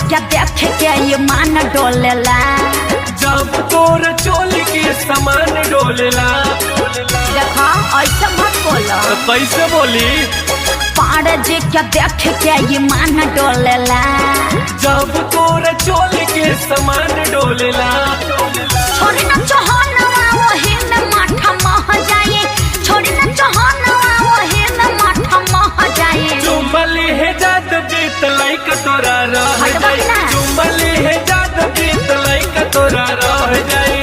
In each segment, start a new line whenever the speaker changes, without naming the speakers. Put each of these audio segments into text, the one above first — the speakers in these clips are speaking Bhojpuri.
क्या देख के ये मान डोलेला।
जब तोर चोल के समान डोलेला।
देखा ऐसा मत बोलो।
कैसे बोली?
पाड़ जी क्या देख के ये मान डोलेला।
जब तोर चोल के समान डोलेला।
छोड़ी ना चौहानवा वही में माथा मह जाए। छोड़ी ना चौहानवा वही में माथा मह जाए।
चुम्बली है जाद बीत लाइक तोरा रह जाए। चुम्बली है जाद बीत लाइक तोरा रह जाए।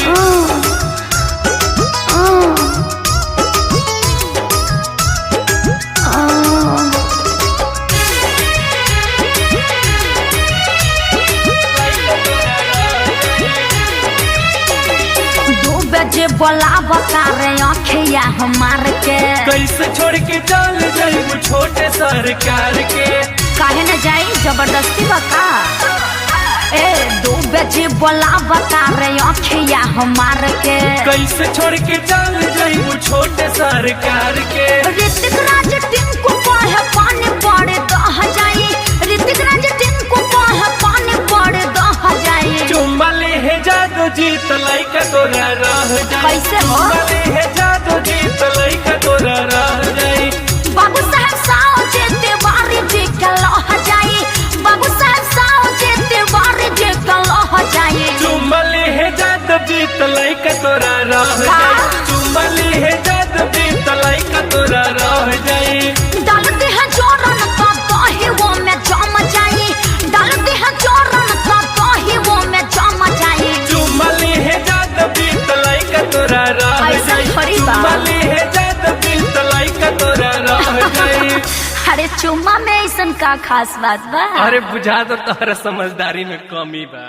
बजे बोलावा रे आँखिया हमार के।
कैसे छोड़ के चल जाई वो छोटे सरकार के?
काहे न जाई जबरदस्ती बका। ए 2 बजे बोलावा रे आँखिया हमार के।
कैसे छोड़ के चल जाई वो छोटे सरकार के?
ऋतिक राज टिंकू कहे पानी पड़े दह जाई। ऋतिक राज टिंकू कहे पानी पड़े दह जाई।
चुम्बली है जादू जीत लाइक तोरा रह जाए।
कैसे हो?
चुम्बली है जादू जीत लाइक तोरा रह जाए।
बाबू साहब साओ जे तिवारी जी के लह जाई। बाबू साहब साओ जे तिवारी जी के लह जाई।
चुम्बली है जादू जीत लाइक तोरा रह जाए। चुम्बली है जादू जीत लाइक तोरा रह जाए।
डालते हैं जोरन का दही वो में जम जाई। डालते हैं जोरन का दही वो में जम जाई।
चुम्बली है जादू जीत लाइक तोरा रह जाए। चुम्बली है जादू जीत लाइक तोरा रह जाए।
अरे चुम्मा में ऐसन का खास बात बा?
अरे बुझा तो तोहरा समझदारी में कमी बा।